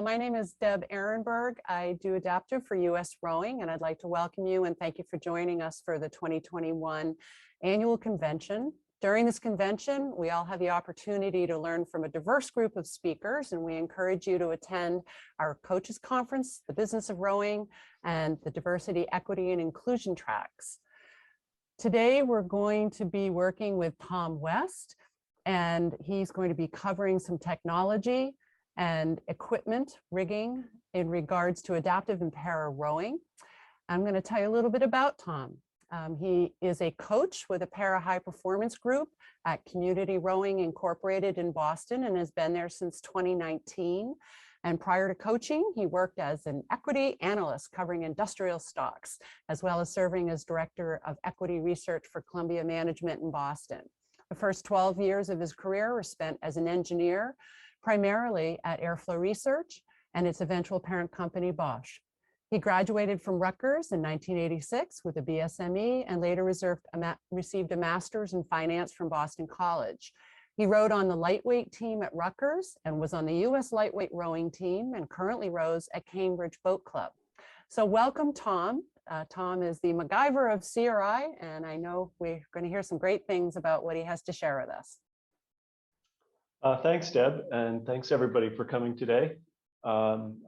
My name is Deb Ehrenberg. I do adaptive for U.S. Rowing, and I'd like to welcome you and thank you for joining us for the 2021 annual convention. During this convention, we all have the opportunity to learn from a diverse group of speakers, and we encourage you to attend our coaches conference, the business of rowing, and the diversity, equity, and inclusion tracks. Today, we're going to be working with Tom West, and he's going to be covering some technology and equipment rigging in regards to adaptive and para rowing. I'm going to tell you a little bit about Tom. He is a coach with a para high performance group at Community Rowing Incorporated in Boston and has been there since 2019. And prior to coaching, he worked as an equity analyst covering industrial stocks, as well as serving as director of equity research for Columbia Management in Boston. The first 12 years of his career were spent as an engineer, primarily at Airflow Research and its eventual parent company, Bosch. He graduated from Rutgers in 1986 with a BSME and later received a master's in finance from Boston College. He rowed on the lightweight team at Rutgers and was on the U.S. lightweight rowing team and currently rows at Cambridge Boat Club. So welcome, Tom. Tom is the MacGyver of CRI, and I know we're going to hear some great things about what he has to share with us. Thanks, Deb, and thanks everybody for coming today. I'm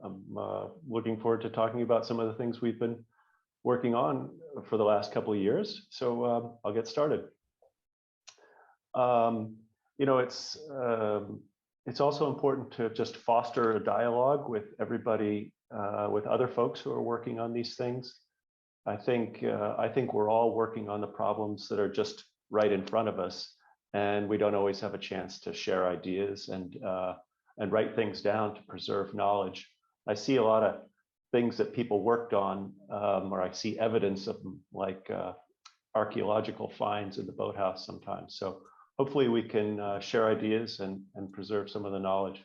looking forward to talking about some of the things we've been working on for the last couple of years. So I'll get started. You know, it's also important to just foster a dialogue with everybody, with other folks who are working on these things. I think we're all working on the problems that are just right in front of us, and we don't always have a chance to share ideas and write things down to preserve knowledge. I see a lot of things that people worked on, or I see evidence of them, like archaeological finds in the boathouse sometimes. So hopefully we can share ideas and preserve some of the knowledge.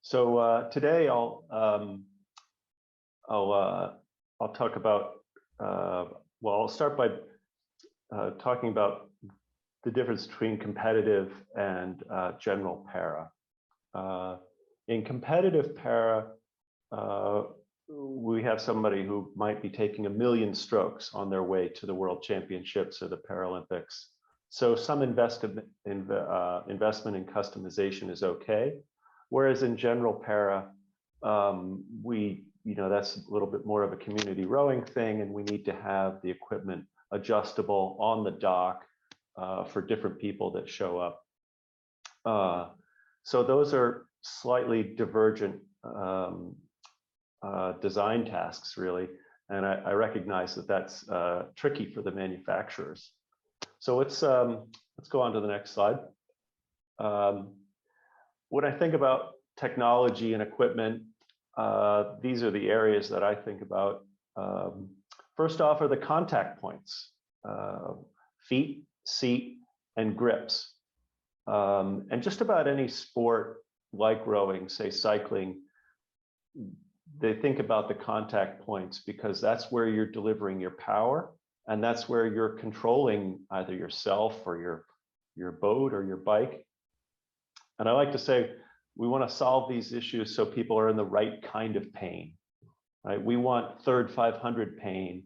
So today I'll talk about, well, I'll start by talking about the difference between competitive and general para. In competitive para, we have somebody who might be taking 1 million strokes on their way to the World Championships or the Paralympics. So some investment in customization is okay. Whereas in general para, that's a little bit more of a community rowing thing, and we need to have the equipment adjustable on the dock for different people that show up. So those are slightly divergent design tasks, really, and I recognize that that's tricky for the manufacturers. So let's go on to the next slide. When I think about technology and equipment, these are the areas that I think about. First off are the contact points, feet, seat, and grips. And just about any sport like rowing, say cycling, they think about the contact points because that's where you're delivering your power, and that's where you're controlling either yourself or your boat or your bike. And I like to say, we want to solve these issues so people are in the right kind of pain, right? We want third 500 pain,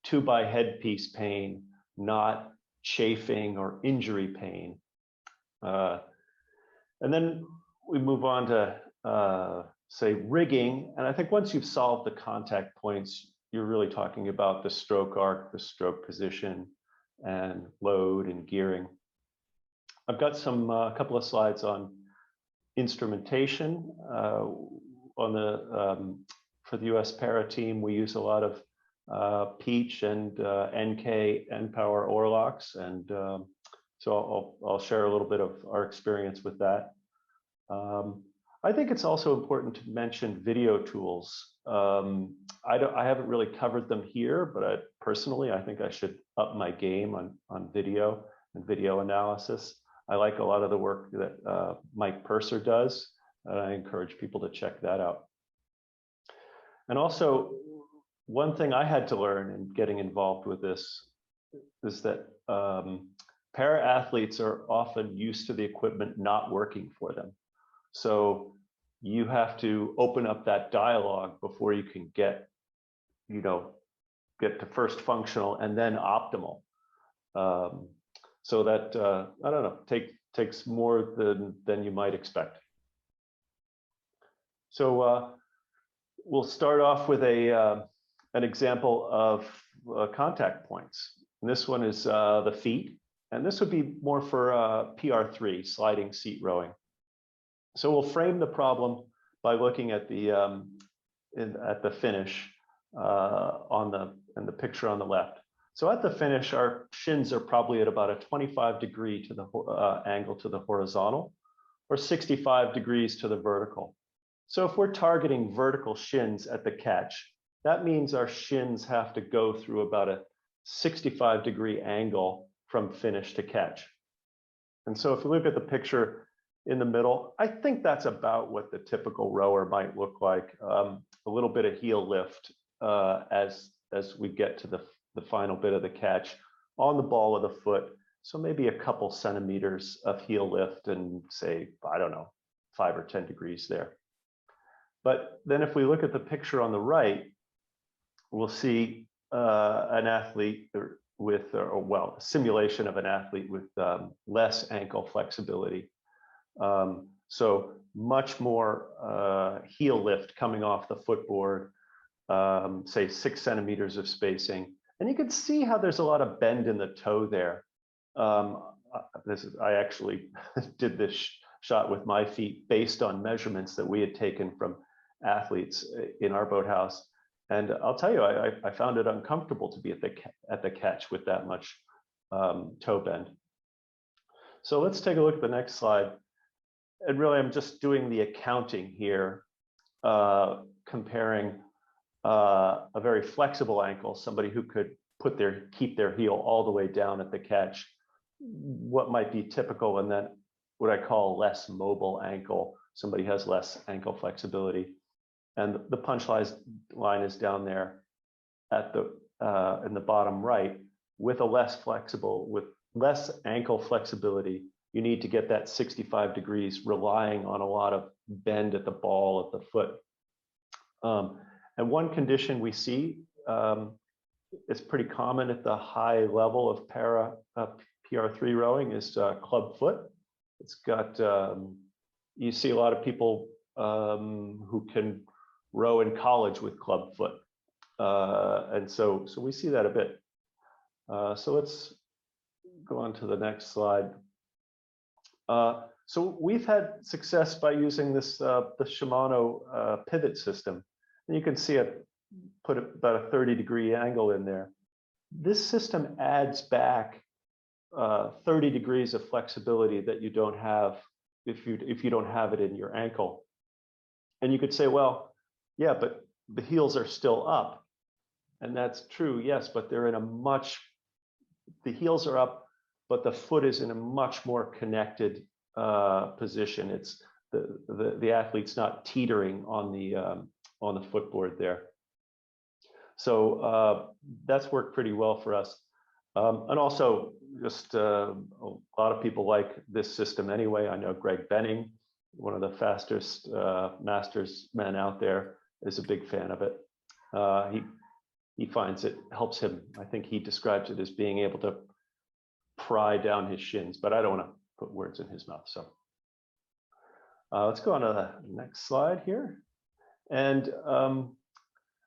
2x headpiece pain, not chafing or injury pain. And then we move on to say rigging. And I think once you've solved the contact points, you're really talking about the stroke arc, the stroke position, and load and gearing. I've got a couple of slides on instrumentation. For the US Para team, we use a lot of Peach and NK N-Power Orlocks, and so I'll share a little bit of our experience with that. I think it's also important to mention video tools. I haven't really covered them here, but personally, I think I should up my game on video and video analysis. I like a lot of the work that Mike Purser does, and I encourage people to check that out. And also, one thing I had to learn in getting involved with this is that para athletes are often used to the equipment not working for them. So you have to open up that dialogue before you can get, get to first functional and then optimal. So that, I don't know, takes more than you might expect. So we'll start off with an example of contact points. And this one is the feet, and this would be more for PR3, sliding seat rowing. So we'll frame the problem by looking at the finish in the picture on the left. So at the finish, our shins are probably at about a 25-degree to the angle to the horizontal, or 65 degrees to the vertical. So if we're targeting vertical shins at the catch, that means our shins have to go through about a 65-degree angle from finish to catch. And so if you look at the picture in the middle, I think that's about what the typical rower might look like. A little bit of heel lift as we get to the final bit of the catch on the ball of the foot. So maybe a couple centimeters of heel lift and say, I don't know, 5 or 10 degrees there. But then if we look at the picture on the right, we'll see an athlete with, a simulation of an athlete with less ankle flexibility. So much more heel lift coming off the footboard, say 6 centimeters of spacing. And you can see how there's a lot of bend in the toe there. I actually did this shot with my feet based on measurements that we had taken from athletes in our boathouse. And I'll tell you, I found it uncomfortable to be at the catch with that much toe bend. So let's take a look at the next slide. And really, I'm just doing the accounting here, comparing a very flexible ankle, somebody who could keep their heel all the way down at the catch, what might be typical, and then what I call less mobile ankle, somebody has less ankle flexibility. And the punch line is down there at in the bottom right. With less ankle flexibility, you need to get that 65 degrees, relying on a lot of bend at the ball of the foot. And one condition we see, it's pretty common at the high level of PR3 rowing, is club foot. It's got, you see a lot of people who can row in college with club foot. And so we see that a bit. So let's go on to the next slide. So we've had success by using this the Shamano pivot system. And you can see it put about a 30-degree angle in there. This system adds back 30 degrees of flexibility that you don't have if you don't have it in your ankle. And you could say, well, yeah, but the heels are still up. And that's true, yes, but they're in the heels are up, but the foot is in a much more connected position. It's the athlete's not teetering on the footboard there. So that's worked pretty well for us. And also, just a lot of people like this system anyway. I know Greg Benning, one of the fastest masters men out there, is a big fan of it. He finds it helps him. I think he describes it as being able to pry down his shins, but I don't want to put words in his mouth. So let's go on to the next slide here. And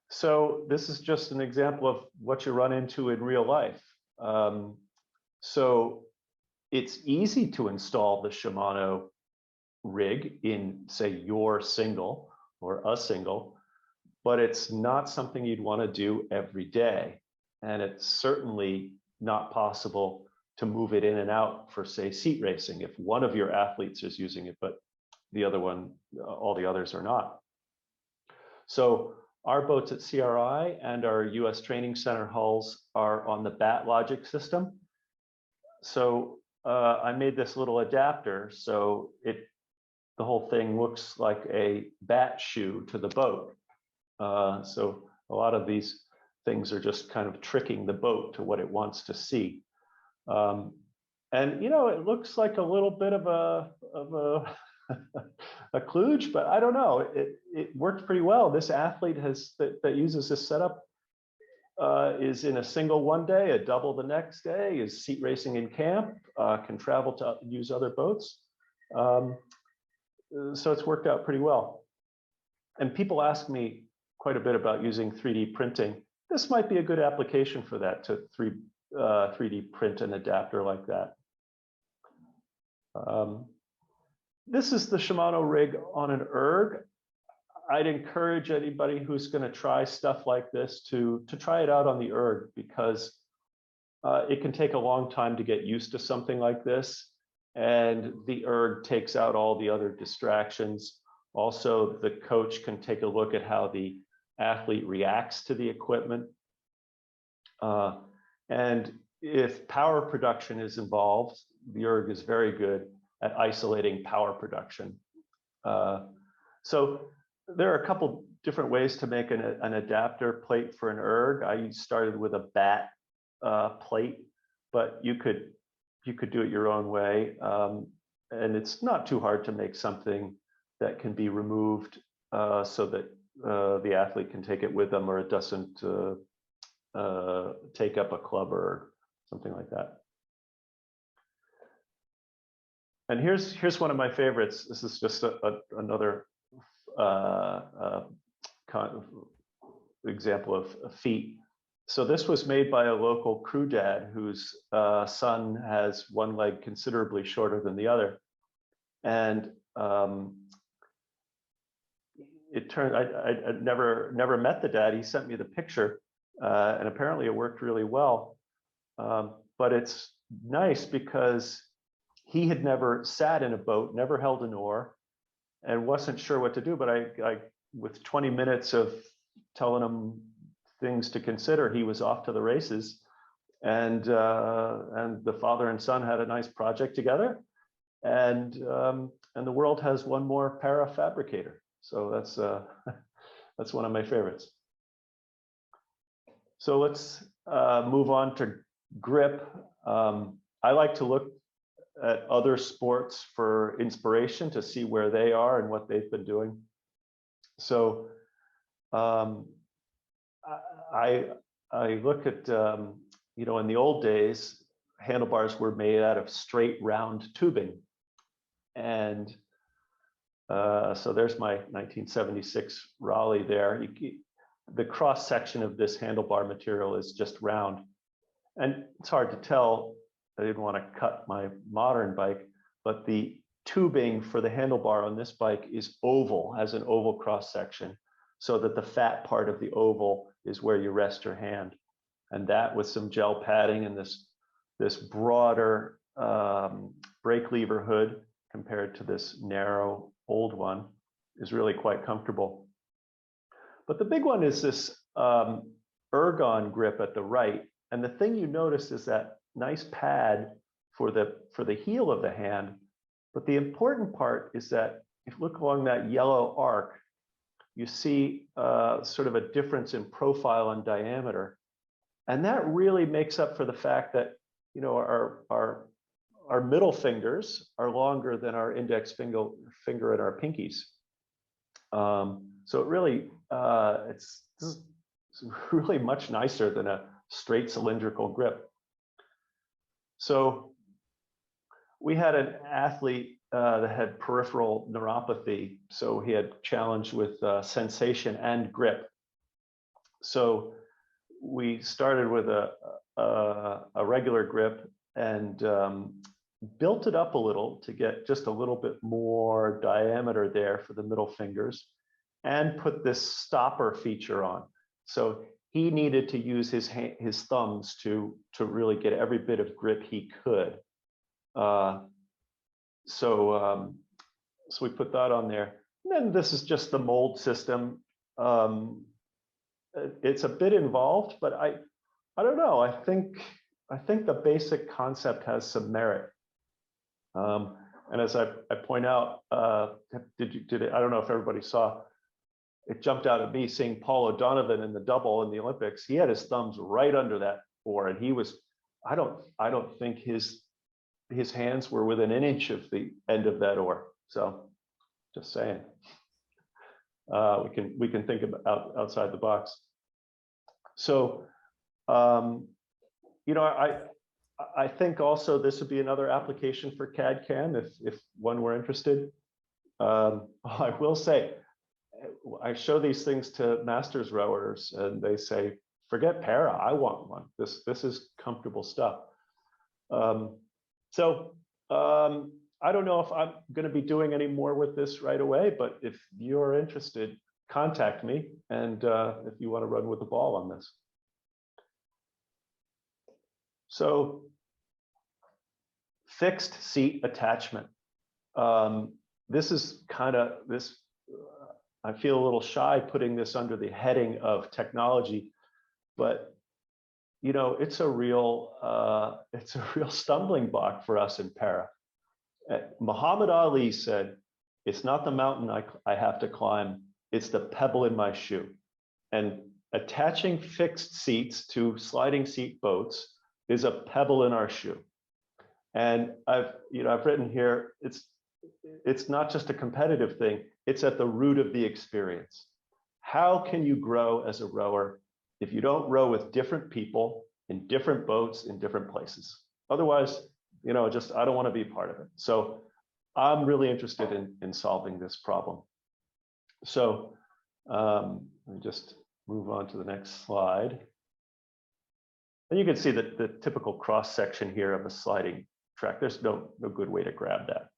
so this is just an example of what you run into in real life. So it's easy to install the Shamano rig in, say, your single or a single, but it's not something you'd want to do every day. And it's certainly not possible to move it in and out for, say, seat racing if one of your athletes is using it, but the other one, all the others are not. So our boats at CRI and our US Training Center hulls are on the BAT logic system. So I made this little adapter so the whole thing looks like a BAT shoe to the boat. So a lot of these things are just kind of tricking the boat to what it wants to see. And it looks like a little bit of a a kludge, but I don't know. It worked pretty well. This athlete that uses this setup is in a single one day, a double the next day, is seat racing in camp, can travel to use other boats. So it's worked out pretty well. And people ask me quite a bit about using 3D printing. This might be a good application for that, to 3D print an adapter like that. This is the Shimano rig on an erg. I'd encourage anybody who's going to try stuff like this to try it out on the erg, because it can take a long time to get used to something like this. And the erg takes out all the other distractions. Also, the coach can take a look at how the athlete reacts to the equipment. And if power production is involved, the erg is very good at isolating power production. So there are a couple different ways to make an adapter plate for an erg. I started with a bat plate, but you could do it your own way. And it's not too hard to make something that can be removed so that the athlete can take it with them, or it doesn't take up a club or something like that. And here's one of my favorites. This is just another example of feet. So this was made by a local crew dad whose son has one leg considerably shorter than the other. And it turned, I never met the dad. He sent me the picture, and apparently it worked really well. But it's nice because he had never sat in a boat, never held an oar, and wasn't sure what to do. But I with 20 minutes of telling him things to consider, he was off to the races. And the father and son had a nice project together. And the world has one more para fabricator. So that's one of my favorites. So let's move on to grip. I like to look at other sports for inspiration to see where they are and what they've been doing. So I look at, you know, in the old days, handlebars were made out of straight round tubing. And so there's my 1976 Raleigh there. The cross section of this handlebar material is just round. And it's hard to tell. I didn't want to cut my modern bike, but the tubing for the handlebar on this bike is oval, has an oval cross section, so that the fat part of the oval is where you rest your hand. And that, with some gel padding and this broader brake lever hood compared to this narrow old one, is really quite comfortable. But the big one is this ergon grip at the right. And the thing you notice is that nice pad for the heel of the hand. But the important part is that if you look along that yellow arc, you see sort of a difference in profile and diameter. And that really makes up for the fact that, you know, our middle fingers are longer than our index finger and our pinkies. So it really, it's really much nicer than a straight cylindrical grip. So we had an athlete that had peripheral neuropathy. So he had challenge with sensation and grip. So we started with a regular grip and built it up a little to get just a little bit more diameter there for the middle fingers, and put this stopper feature on. So he needed to use his thumbs to really get every bit of grip he could. So we put that on there. And then this is just the mold system. It's a bit involved, but I don't know. I think the basic concept has some merit. And as I point out, I don't know if everybody saw. It jumped out at me seeing Paul O'Donovan in the double in the Olympics. He had his thumbs right under that oar, and he was, I don't think his hands were within an inch of the end of that oar. So Just saying. We can think about outside the box. So, you know, I think also this would be another application for CAD/CAM if one were interested. I will say, I show these things to masters rowers, and they say, "Forget para, I want one. This is comfortable stuff." I don't know if I'm going to be doing any more with this right away, but if you're interested, contact me, and if you want to run with the ball on this. So, fixed seat attachment. This is kind of this. I feel a little shy putting this under the heading of technology, but you know, it's a real stumbling block for us in para. Muhammad Ali said, "It's not the mountain I have to climb, it's the pebble in my shoe." And attaching fixed seats to sliding seat boats is a pebble in our shoe. And I've written here, it's not just a competitive thing, it's at the root of the experience. How can you grow as a rower if you don't row with different people in different boats in different places? Otherwise, you know, just I don't want to be part of it. So I'm really interested in solving this problem. So let me just move on to the next slide. And you can see that the typical cross section here of a sliding track. There's no good way to grab that.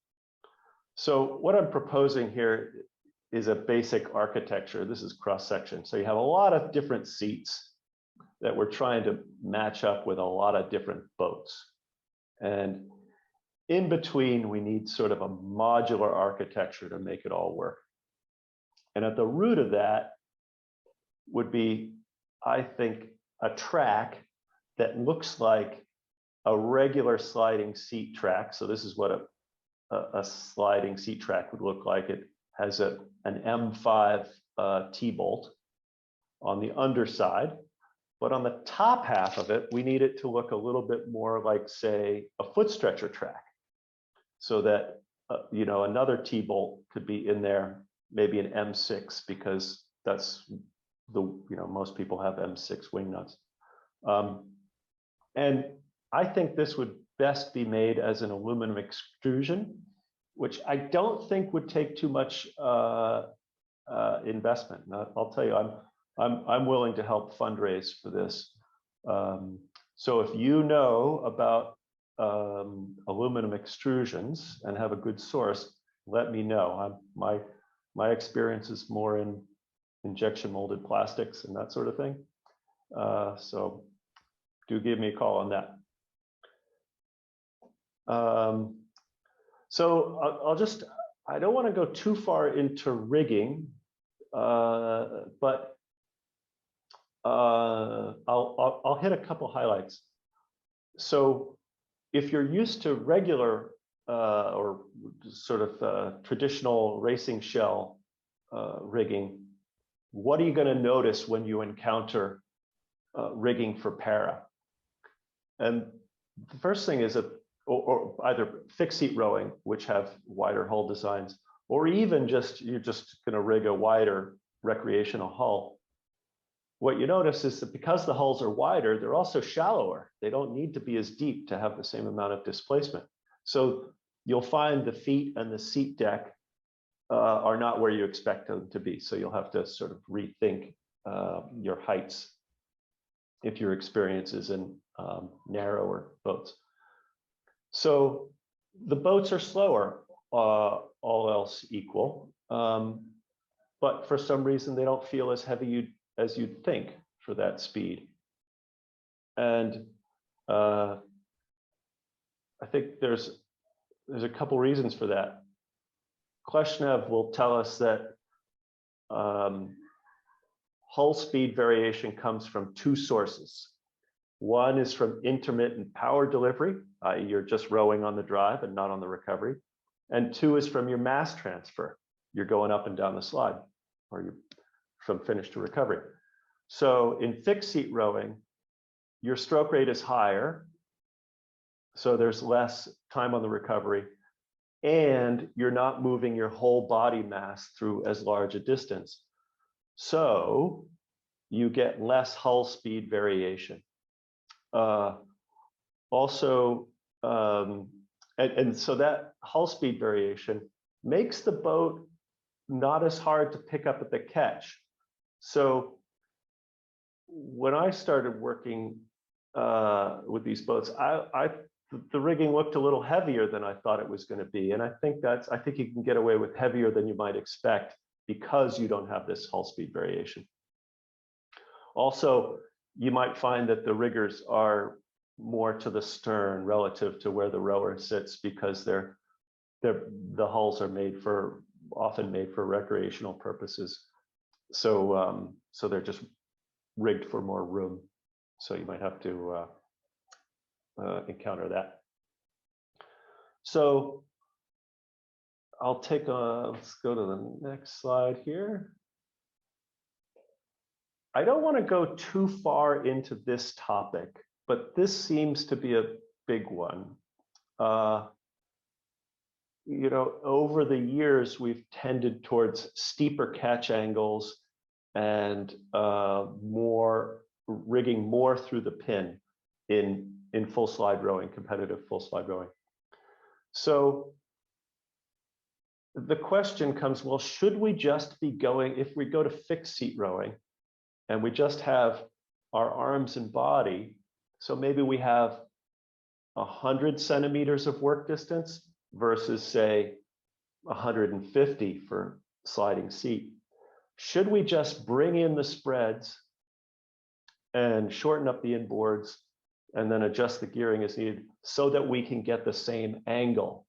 So what I'm proposing here is a basic architecture. This is cross section. So you have a lot of different seats that we're trying to match up with a lot of different boats. And in between, we need sort of a modular architecture to make it all work. And at the root of that would be, I think, a track that looks like a regular sliding seat track. So this is what a sliding seat track would look like. It has an M5 T-bolt on the underside. But on the top half of it, we need it to look a little bit more like, say, a foot stretcher track, so that you know, another T-bolt could be in there, maybe an M6, because that's most people have M6 wing nuts. And I think this would best be made as an aluminum extrusion, which I don't think would take too much investment. And I'll tell you, I'm willing to help fundraise for this. So if you know about aluminum extrusions and have a good source, let me know. My experience is more in injection molded plastics and that sort of thing. So do give me a call on that. So I don't want to go too far into rigging, but I'll hit a couple highlights. So if you're used to regular or sort of traditional racing shell rigging, what are you going to notice when you encounter rigging for para? And the first thing is or either fixed seat rowing, which have wider hull designs, or even you're just going to rig a wider recreational hull. What you notice is that because the hulls are wider, they're also shallower. They don't need to be as deep to have the same amount of displacement. So you'll find the feet and the seat deck are not where you expect them to be. So you'll have to sort of rethink your heights if your experience is in narrower boats. So the boats are slower, all else equal, but for some reason they don't feel as heavy as you'd think for that speed. And I think there's a couple reasons for that. Kleshnev will tell us that hull speed variation comes from two sources. One is from intermittent power delivery, i.e. you're just rowing on the drive and not on the recovery. And two is from your mass transfer. You're going up and down the slide, or you're from finish to recovery. So in fixed seat rowing, your stroke rate is higher, so there's less time on the recovery, and you're not moving your whole body mass through as large a distance. So you get less hull speed variation. Also, and so that hull speed variation makes the boat not as hard to pick up at the catch. So when I started working with these boats, the rigging looked a little heavier than I thought it was going to be, and I think you can get away with heavier than you might expect because you don't have this hull speed variation. Also, you might find that the riggers are more to the stern relative to where the rower sits because the hulls are often made for recreational purposes. So so they're just rigged for more room. So you might have to encounter that. So let's go to the next slide here. I don't want to go too far into this topic, but this seems to be a big one. You know, over the years, we've tended towards steeper catch angles and rigging more through the pin in full slide rowing, competitive full slide rowing. So the question comes, well, should we just be going, if we go to fixed seat rowing and we just have our arms and body, so maybe we have 100 centimeters of work distance versus say 150 for sliding seat. Should we just bring in the spreads and shorten up the inboards and then adjust the gearing as needed so that we can get the same angle?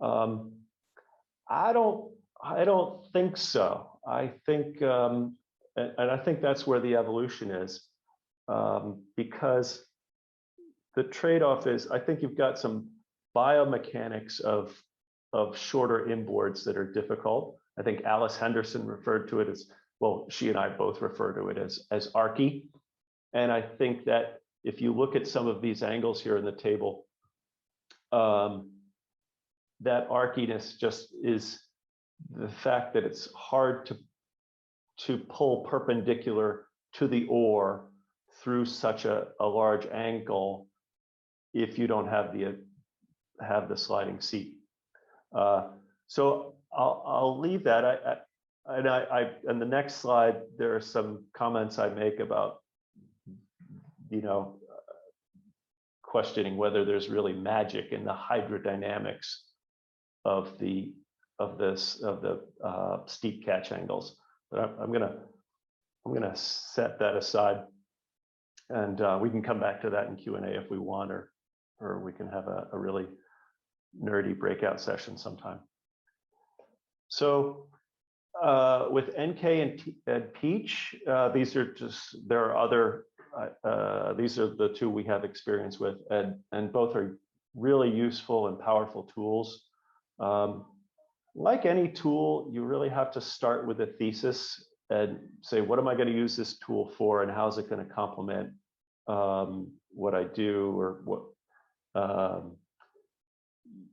I don't think so. I think, and I think that's where the evolution is, because the trade-off is, I think you've got some biomechanics of shorter inboards that are difficult. I think Alice Henderson referred to it as, well, she and I both refer to it as archy. And I think that if you look at some of these angles here in the table, that archiness just is the fact that it's hard to pull perpendicular to the oar through such a large angle if you don't have the sliding seat. So I'll leave that. And the next slide, there are some comments I make about, you know, questioning whether there's really magic in the hydrodynamics of the steep catch angles. But I'm gonna set that aside, and we can come back to that in Q&A if we want, or we can have a really nerdy breakout session sometime. So with NK and Peach, these are the two we have experience with, and both are really useful and powerful tools. Like any tool, you really have to start with a thesis and say, what am I going to use this tool for, and how is it going to complement what I do, or what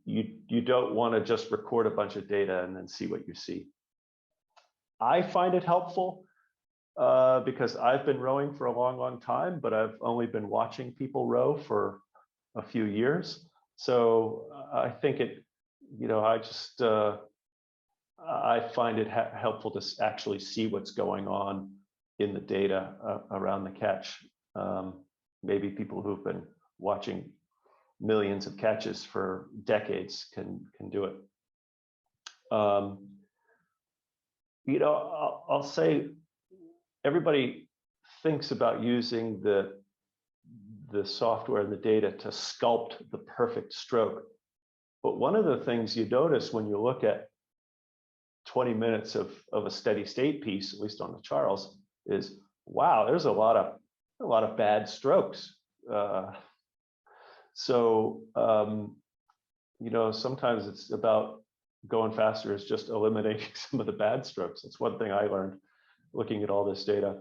you don't want to just record a bunch of data and then see what you see. I find it helpful because I've been rowing for a long time, but I've only been watching people row for a few years. So I think it, you know, I find it helpful to actually see what's going on in the data around the catch. Maybe people who've been watching millions of catches for decades can do it. You know, I'll say everybody thinks about using the software and the data to sculpt the perfect stroke. But one of the things you notice when you look at 20 minutes of a steady state piece, at least on the Charles, is, wow, there's a lot of bad strokes. So you know, sometimes it's about going faster is just eliminating some of the bad strokes. That's one thing I learned looking at all this data.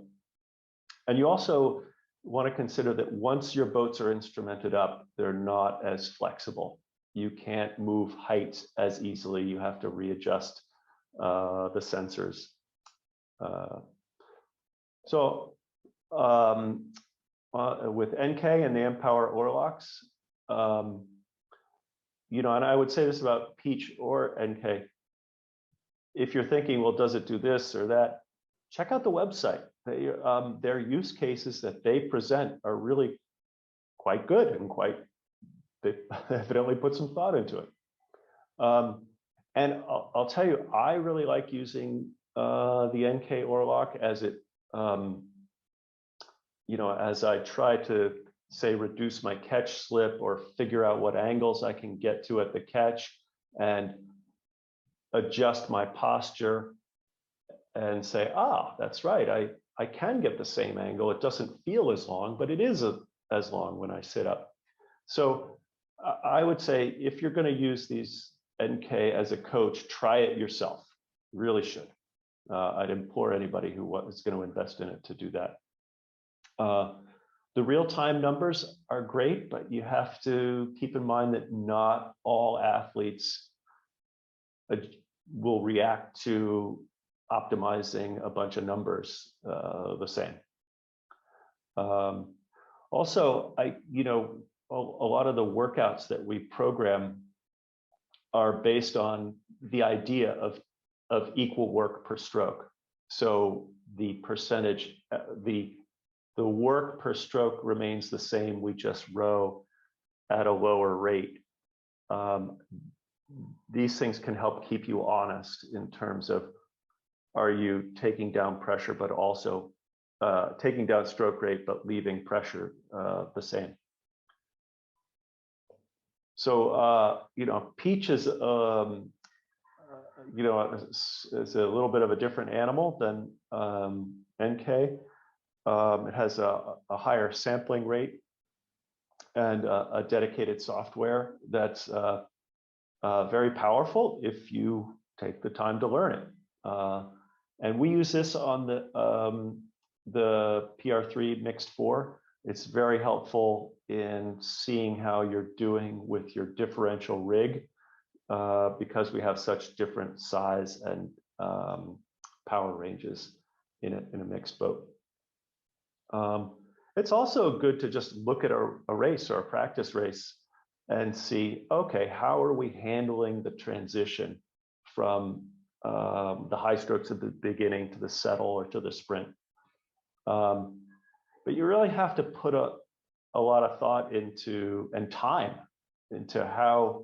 And you also want to consider that once your boats are instrumented up, they're not as flexible. you can't move height as easily. You have to readjust the sensors. With NK and the Empower Orlocks, you know, and I would say this about Peach or NK. If you're thinking, well, does it do this or that? Check out the website. Their use cases that they present are really quite good and they evidently put some thought into it. And I'll tell you, I really like using the NK Orlock as it, you know, as I try to say reduce my catch slip or figure out what angles I can get to at the catch and adjust my posture and say, ah, that's right, I can get the same angle. It doesn't feel as long, but it is as long when I sit up. So I would say if you're going to use these NK as a coach, try it yourself. You really should. I'd implore anybody who is going to invest in it to do that. The real-time numbers are great, but you have to keep in mind that not all athletes will react to optimizing a bunch of numbers the same. Also, you know, a lot of the workouts that we program are based on the idea of equal work per stroke. So the percentage, the work per stroke remains the same. We just row at a lower rate. These things can help keep you honest in terms of, are you taking down pressure, but also taking down stroke rate, but leaving pressure the same. So, you know, Peach is, you know, is a little bit of a different animal than NK. It has a higher sampling rate and a dedicated software that's very powerful if you take the time to learn it. And we use this on the PR3 Mixed 4. It's very helpful in seeing how you're doing with your differential rig because we have such different size and power ranges in a mixed boat. It's also good to just look at a race or a practice race and see, okay, how are we handling the transition from the high strokes at the beginning to the settle or to the sprint. But you really have to put a lot of thought into and time into how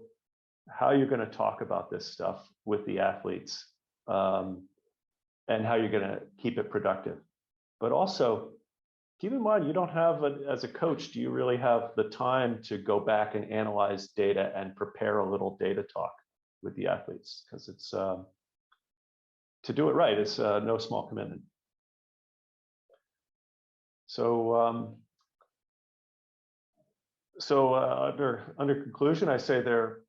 you're going to talk about this stuff with the athletes and how you're going to keep it productive. But also, keep in mind, you don't have, as a coach, do you really have the time to go back and analyze data and prepare a little data talk with the athletes? Because it's, to do it right, it's no small commitment. So, under conclusion, I say there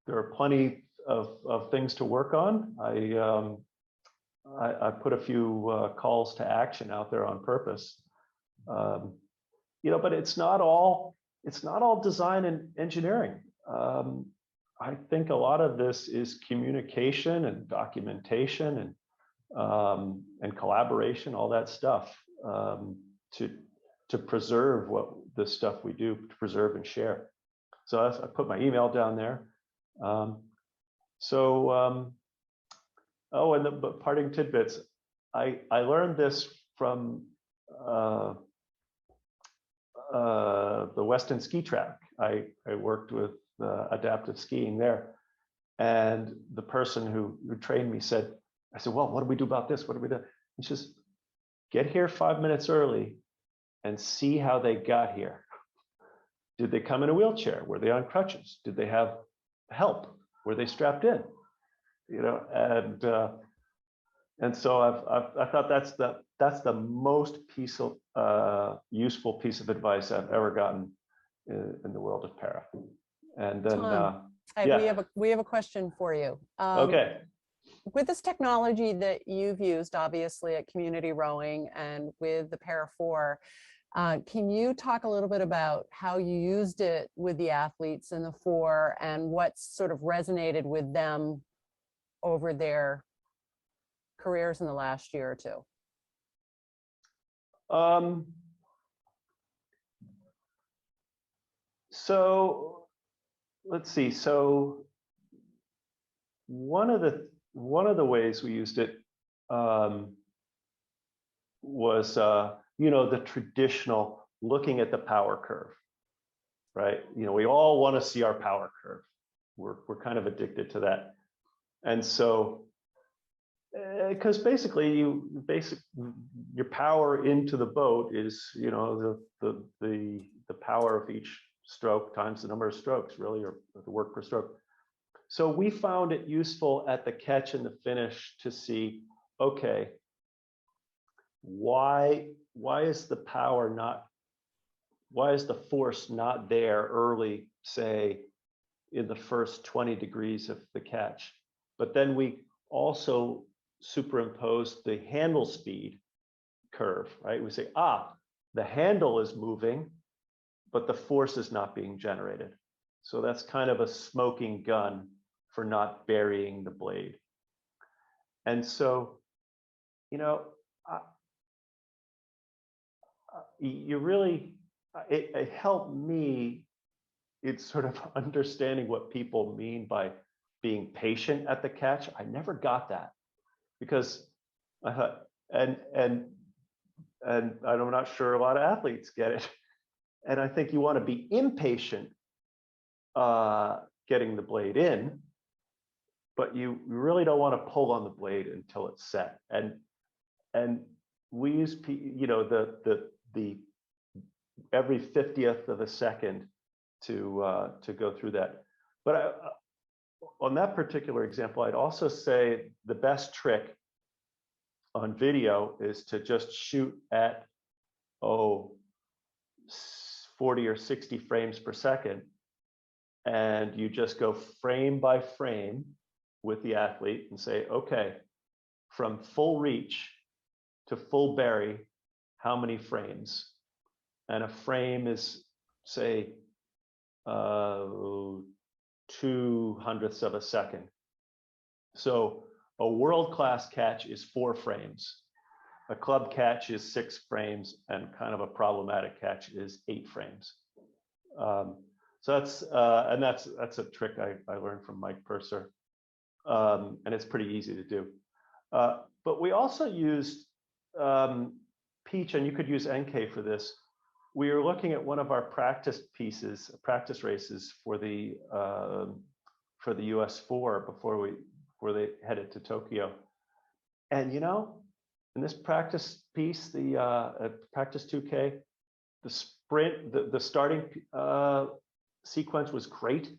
are plenty of things to work on. I put a few calls to action out there on purpose. You know, but it's not all design and engineering. I think a lot of this is communication and documentation and collaboration, all that stuff, to preserve the stuff we do, to preserve and share. So I put my email down there. Oh, and the parting tidbits. I learned this from the Weston ski track. I worked with adaptive skiing there, and the person who trained me said, I said, well, what do we do about this? What do we do? He says, get here 5 minutes early and see how they got here. Did they come in a wheelchair? Were they on crutches? Did they have help? Were they strapped in? You know, and so I thought that's the most useful piece of advice I've ever gotten in the world of para. And then yeah. we have a question for you. Okay. With this technology that you've used, obviously at Community Rowing and with the Para 4, Can you talk a little bit about how you used it with the athletes in the four and what sort of resonated with them over their careers in the last year or two? So let's see. So one of the ways we used it was the traditional looking at the power curve, right? We all want to see our power curve. We're kind of addicted to that, and so because basically your power into the boat is the power of each stroke times the number of strokes, really, or the work per stroke. So we found it useful at the catch and the finish to see, okay, why is the force not there early, say in the first 20 degrees of the catch? But then we also superimpose the handle speed curve, right? We say, the handle is moving, but the force is not being generated. So that's kind of a smoking gun for not burying the blade. And so, it helped me in sort of understanding what people mean by being patient at the catch. I never got that because I thought, and I'm not sure a lot of athletes get it. And I think you want to be impatient getting the blade in, but you really don't want to pull on the blade until it's set. And we use the every 50th of a second to go through that. But on that particular example, I'd also say the best trick on video is to just shoot at 40 or 60 frames per second, and you just go frame by frame with the athlete and say, okay, from full reach to full bury, how many frames? And a frame is, say, 2/100ths of a second. So a world-class catch is 4 frames. A club catch is 6 frames, and kind of a problematic catch is 8 frames. So that's a trick I learned from Mike Purser, and it's pretty easy to do. But we also used Peach, and you could use NK for this. We were looking at one of our practice races for the US4 before they headed to Tokyo. And in this practice piece, the practice 2K, the sprint, the starting sequence was great.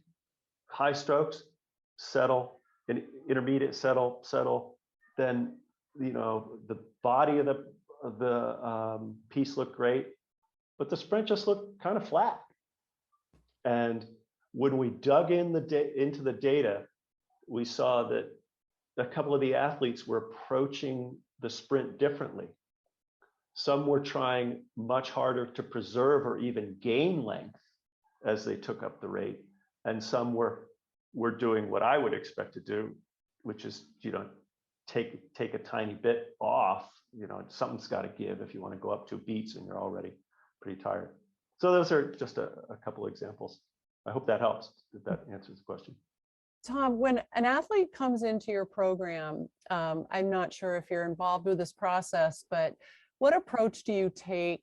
High strokes, settle, and intermediate, settle. Then the body of the piece looked great, but the sprint just looked kind of flat. And when we dug into the data, we saw that a couple of the athletes were approaching the sprint differently. Some were trying much harder to preserve or even gain length as they took up the rate, and some were doing what I would expect to do, which is take a tiny bit off. Something's got to give if you want to go up 2 beats and you're already pretty tired. So those are just a couple examples. I hope that helps, if that answers the question. Tom, when an athlete comes into your program, I'm not sure if you're involved with this process, but what approach do you take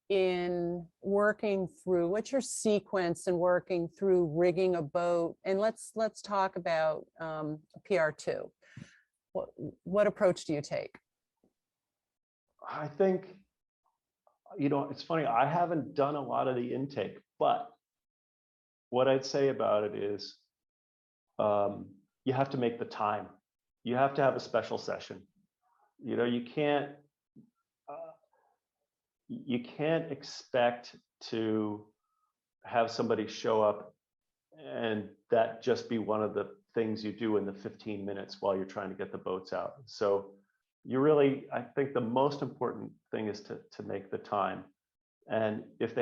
in working through, what's your sequence in working through rigging a boat? And let's talk about PR2. What approach do you take? I think, it's funny, I haven't done a lot of the intake, but what I'd say about it is you have to make the time. You have to have a special session. You can't expect to have somebody show up and that just be one of the things you do in the 15 minutes while you're trying to get the boats out. So I think the most important thing is to make the time. And if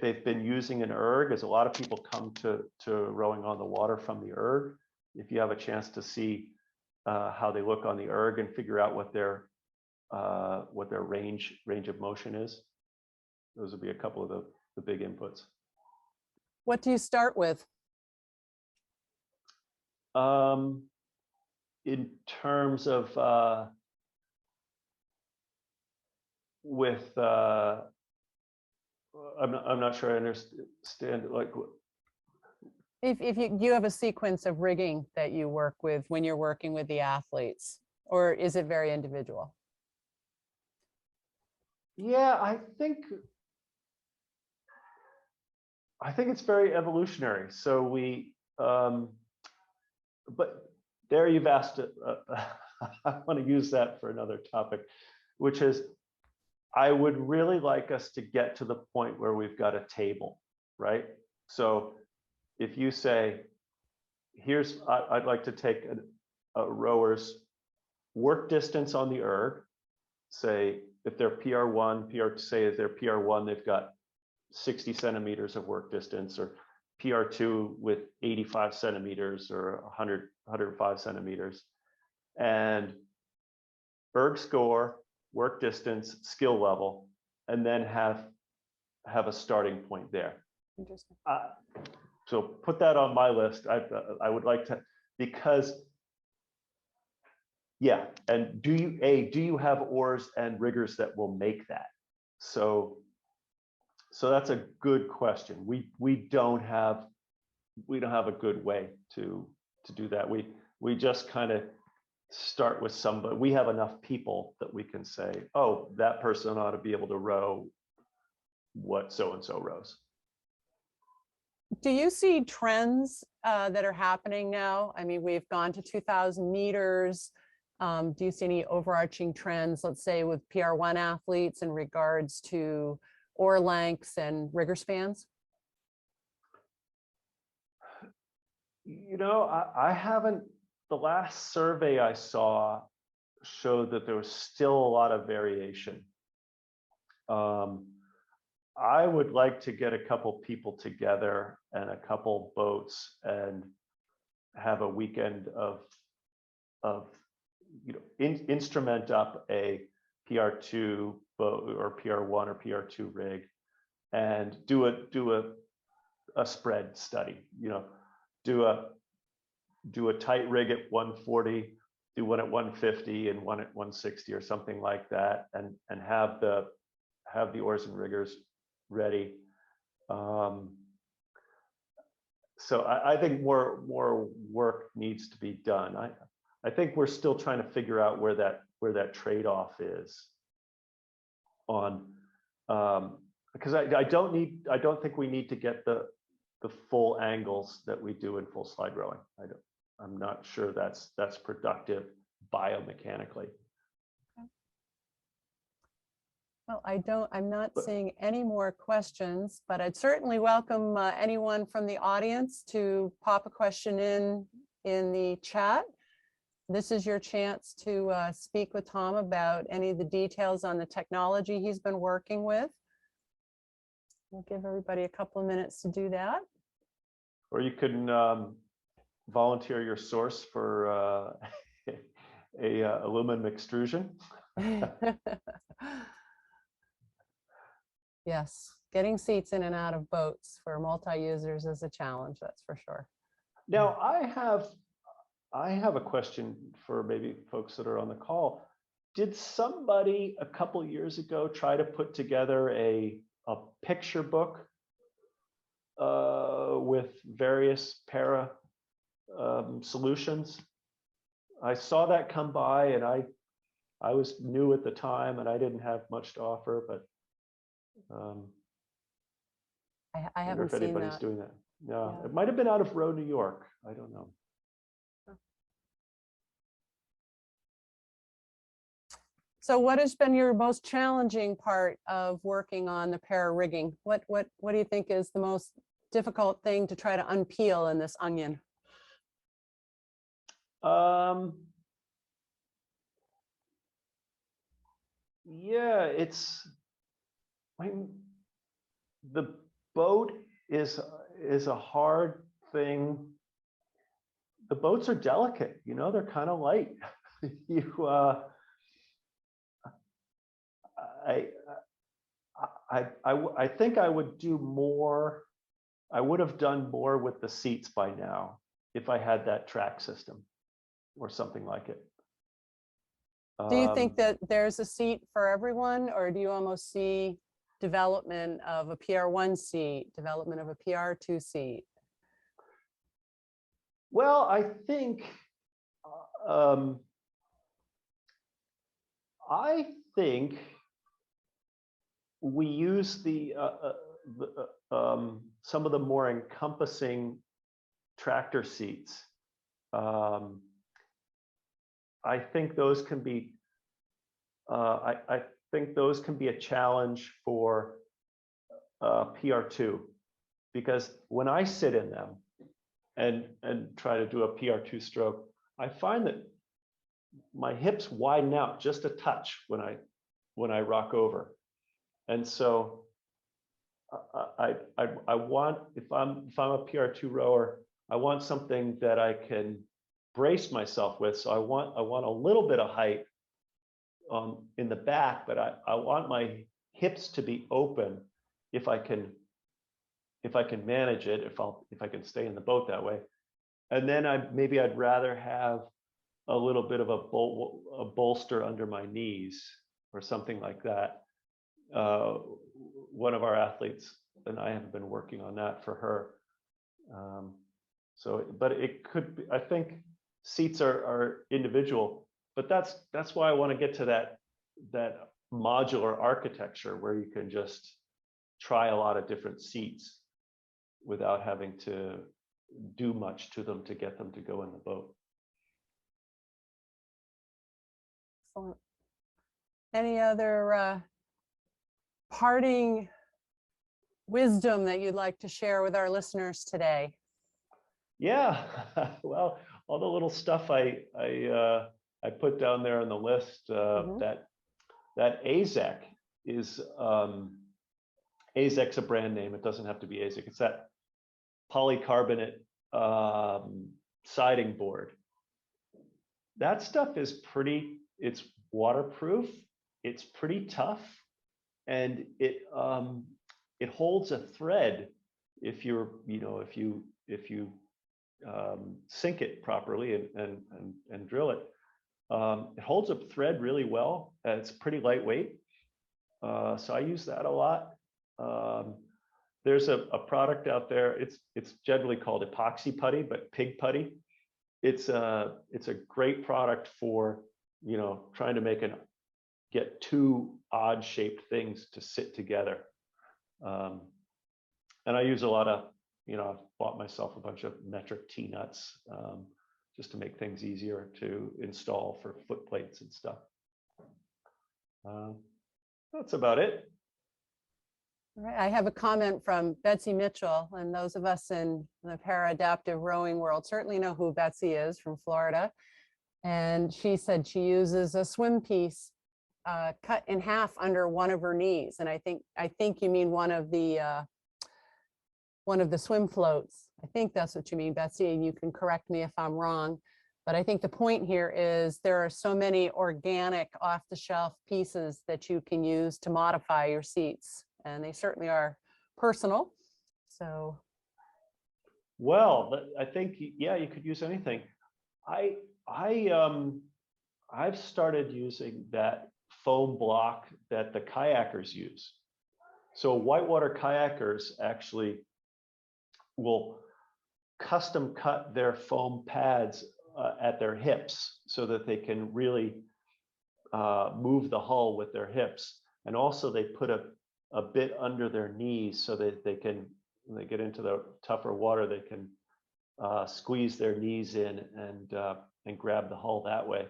they've been using an erg, as a lot of people come to rowing on the water from the erg, if you have a chance to see how they look on the erg and figure out what their range of motion is, those would be a couple of the big inputs. What do you start with? In terms of I'm not sure I understand, like, If you have a sequence of rigging that you work with when you're working with the athletes, or is it very individual? yeah, I think it's very evolutionary. So but there you've asked it. I want to use that for another topic, which is, I would really like us to get to the point where we've got a table, right? So if you say, I'd like to take a rower's work distance on the erg, say if they're PR1, say if they're PR1, they've got 60 centimeters of work distance, or PR2 with 85 centimeters or 105 centimeters, and erg score, work distance, skill level, and then have a starting point there. Interesting. So put that on my list. I would like to, because yeah, and do you have oars and riggers that will make that? So that's a good question. We don't have a good way to do that. We just kind of start with somebody. We have enough people that we can say, oh, that person ought to be able to row what so and so rows. Do you see trends that are happening now? I mean, we've gone to 2,000 meters. Do you see any overarching trends, let's say with PR1 athletes in regards to oar lengths and rigger spans? You know, I haven't, the last survey I saw showed that there was still a lot of variation. I would like to get a couple people together and a couple boats and have a weekend of instrument up a PR2 boat or PR1 or PR2 rig and do a spread study. Do a tight rig at 140, do one at 150 and one at 160 or something like that, and have the oars and riggers ready. So I think more work needs to be done. I think we're still trying to figure out where that trade-off is on, because I don't think we need to get the full angles that we do in full slide rowing. I'm not sure that's productive biomechanically. Well, I'm not seeing any more questions, but I'd certainly welcome anyone from the audience to pop a question in the chat. This is your chance to speak with Tom about any of the details on the technology he's been working with. We'll give everybody a couple of minutes to do that. Or you can volunteer your source for a aluminum extrusion. Yes, getting seats in and out of boats for multi-users is a challenge, that's for sure. Now, I have a question for maybe folks that are on the call. Did somebody a couple years ago try to put together a picture book with various para solutions? I saw that come by, and I was new at the time and I didn't have much to offer, but I haven't if seen anybody's that. doing that. No, Yeah. it might have been out of Row, New York. I don't know. So what has been your most challenging part of working on the para rigging? What do you think is the most difficult thing to try to unpeel in this onion? Yeah, it's I mean, the boat is a hard thing. The boats are delicate, you know, they're kind of light. You, I think I would do more. I would have done more with the seats by now if I had that track system or something like it. Do you think that there's a seat for everyone, or do you almost see development of a PR1 seat, development of a PR2 seat? Well, I think we use some of the more encompassing tractor seats. I think those can be. I think those can be a challenge for PR2, because when I sit in them and try to do a PR2 stroke, I find that my hips widen out just a touch when I rock over, and so I want, if I'm a PR2 rower, I want something that I can brace myself with. So I want a little bit of height in the back, but I want my hips to be open if I can manage it, if I can stay in the boat that way. And then maybe I'd rather have a little bit of a bolster under my knees or something like that. One of our athletes and I have been working on that for her. But it could be, I think seats are individual, but that's why I want to get to that modular architecture where you can just try a lot of different seats without having to do much to them to get them to go in the boat. Excellent. Any other parting wisdom that you'd like to share with our listeners today? Yeah, well, all the little stuff I put down there on the list. That AZEK is AZEK's a brand name. It doesn't have to be AZEK. It's that polycarbonate siding board. That stuff is pretty. It's waterproof. It's pretty tough, and it holds a thread if you sink it properly and drill it. It holds a thread really well. It's pretty lightweight, so I use that a lot. There's a product out there. It's generally called epoxy putty, but pig putty. It's a great product for trying to get two odd shaped things to sit together. And I use a lot of, I've bought myself a bunch of metric T-nuts just to make things easier to install for foot plates and stuff. That's about it. All right. I have a comment from Betsy Mitchell, and those of us in the para-adaptive rowing world certainly know who Betsy is, from Florida. And she said she uses a swim piece cut in half under one of her knees. And I think you mean one of the swim floats. I think that's what you mean, Betsy, and you can correct me if I'm wrong. But I think the point here is there are so many organic off-the-shelf pieces that you can use to modify your seats, and they certainly are personal. So, well, I think, yeah, you could use anything. I've started using that foam block that the kayakers use. So whitewater kayakers actually will custom cut their foam pads at their hips so that they can really move the hull with their hips. And also they put a bit under their knees so that they can, when they get into the tougher water, they can squeeze their knees in and grab the hull that way.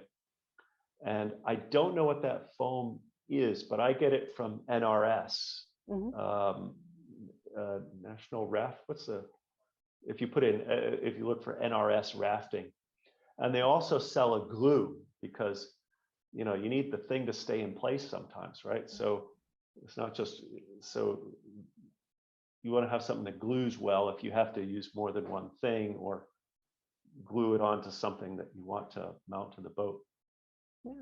And I don't know what that foam is, but I get it from NRS. National Raft. If you look for NRS rafting, and they also sell a glue because you need the thing to stay in place sometimes, right? So It's not just, so you want to have something that glues well if you have to use more than one thing or glue it onto something that you want to mount to the boat. Yeah.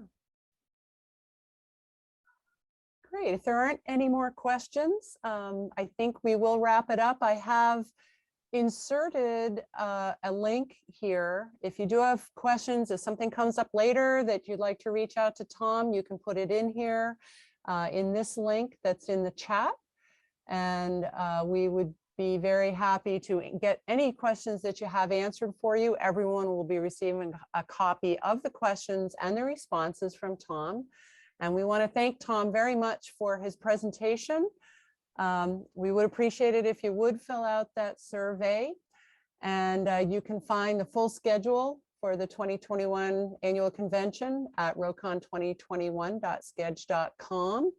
Great. If there aren't any more questions, I think we will wrap it up. I have inserted a link here. If you do have questions, if something comes up later that you'd like to reach out to Tom, you can put it in here in this link that's in the chat. And we would be very happy to get any questions that you have answered for you. Everyone will be receiving a copy of the questions and the responses from Tom. And we want to thank Tom very much for his presentation. We would appreciate it if you would fill out that survey. And you can find the full schedule for the 2021 annual convention at rocon2021.sketch.com.